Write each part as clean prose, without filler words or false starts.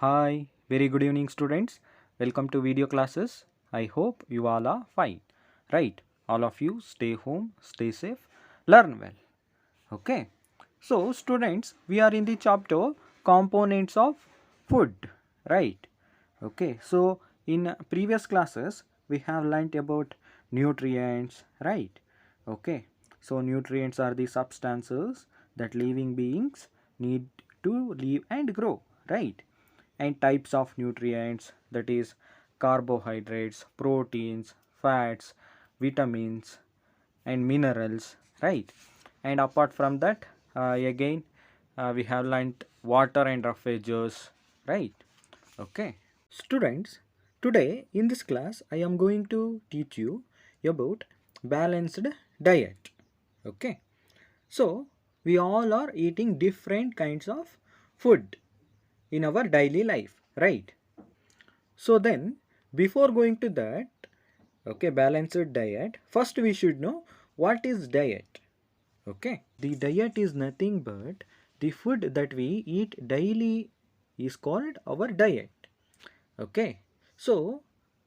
Hi, very good evening students. Welcome to video classes. I hope you all are fine. Right, all of you stay home, stay safe, learn well. Okay. So students, we are in the chapter components of food. Right. Okay. So in previous classes we have learnt about nutrients. Right. Okay. So nutrients are the substances that living beings need to live and grow. Right, and types of nutrients, that is carbohydrates, proteins, fats, vitamins and minerals, right? And apart from that, again we have learnt water and rough edges, right? Okay students, today in this class I am going to teach you about balanced diet. Okay, so we all are eating different kinds of food in our daily life, right? So then, before going to that, okay, balanced diet, first we should know what is diet. Okay, the diet is nothing but the food that we eat daily is called our diet. Okay, so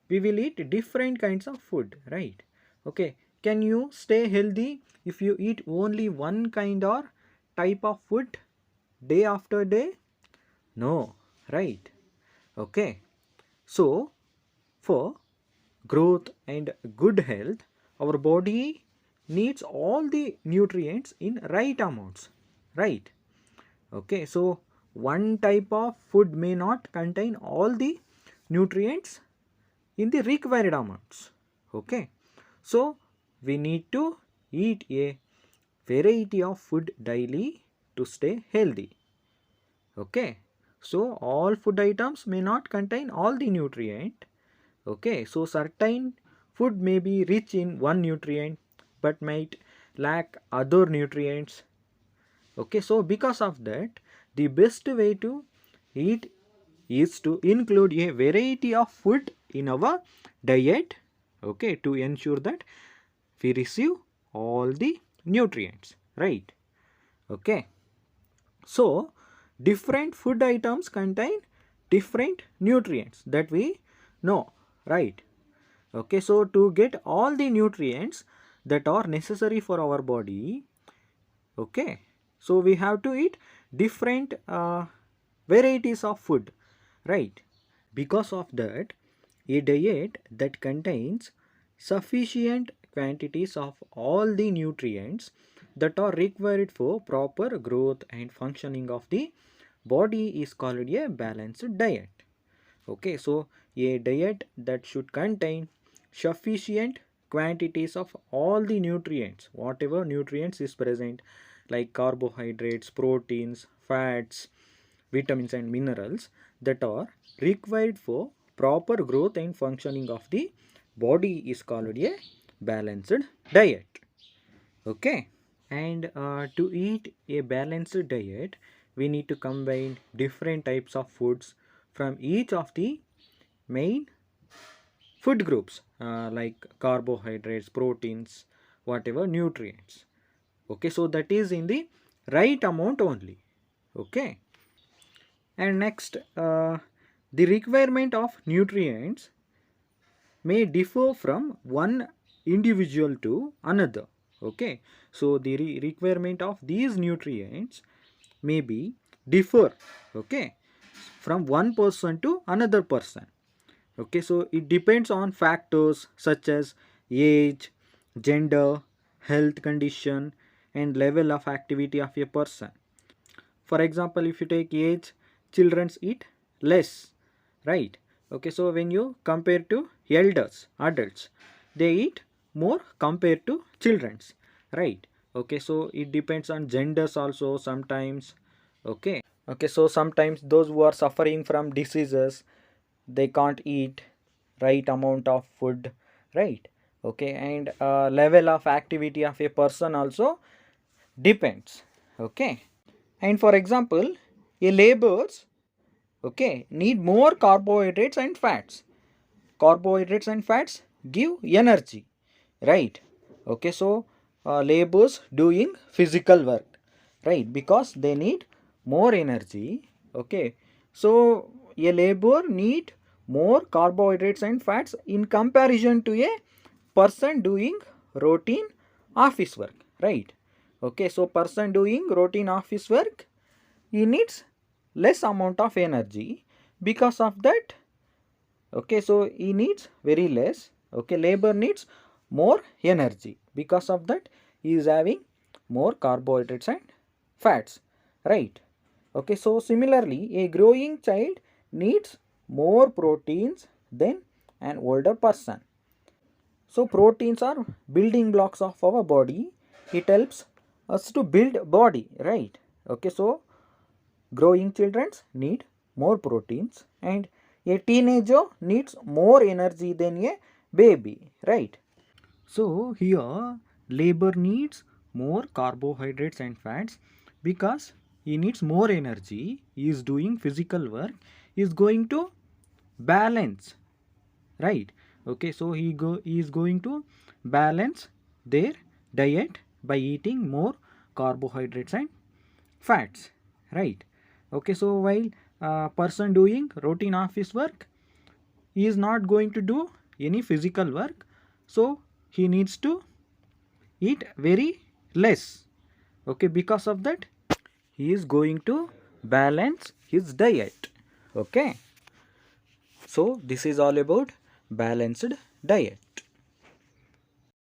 we will eat different kinds of food, right? Okay, can you stay healthy if you eat only one kind or type of food day after day? No, right? Okay, so for growth and good health, our body needs all the nutrients in right amounts, right? Okay, so one type of food may not contain all the nutrients in the required amounts. Okay, so we need to eat a variety of food daily to stay healthy. Okay, so all food items may not contain all the nutrient. Okay, so certain food may be rich in one nutrient but might lack other nutrients. Okay, so because of that, the best way to eat is to include a variety of food in our diet. Okay, to ensure that we receive all the nutrients, right? Okay, so different food items contain different nutrients that we know, right? Okay, so to get all the nutrients that are necessary for our body, okay, so we have to eat different varieties of food, right? Because of that, a diet that contains sufficient quantities of all the nutrients that are required for proper growth and functioning of the body is called a balanced diet. Okay, so a diet that should contain sufficient quantities of all the nutrients, whatever nutrients is present, like carbohydrates, proteins, fats, vitamins and minerals that are required for proper growth and functioning of the body is called a balanced diet. Okay, and to eat a balanced diet, we need to combine different types of foods from each of the main food groups, like carbohydrates, proteins, whatever nutrients. Okay, so that is in the right amount only. Okay, and next, the requirement of nutrients may differ from one individual to another. Okay, so the requirement of these nutrients may be differ, okay, from one person to another person. Okay, so it depends on factors such as age, gender, health condition and level of activity of a person. For example, if you take age, children eat less, right? Okay, so when you compare to elders, adults, they eat more compared to children's, right? Okay, so it depends on genders also sometimes. Okay, okay, so sometimes those who are suffering from diseases, they can't eat right amount of food, right? Okay, and level of activity of a person also depends. Okay, and for example, a laborers, okay, need more carbohydrates and fats. Carbohydrates and fats give energy, right? Okay, so laborers doing physical work, right? Because they need more energy. Okay, so a labor need more carbohydrates and fats in comparison to a person doing routine office work, right? Okay, so person doing routine office work, he needs less amount of energy. Because of that, okay, so he needs very less. Okay, labor needs more energy. Because of that, he is having more carbohydrates and fats, right? Okay, so similarly, a growing child needs more proteins than an older person. So proteins are building blocks of our body. It helps us to build body, right? Okay, so growing children need more proteins and a teenager needs more energy than a baby, right? So here labor needs more carbohydrates and fats because he needs more energy. He is doing physical work. He is going to balance, right? Okay, so he is going to balance their diet by eating more carbohydrates and fats, right? Okay, so while a person doing routine office work, he is not going to do any physical work, so he needs to eat very less. Okay, because of that, he is going to balance his diet. Okay, so this is all about balanced diet.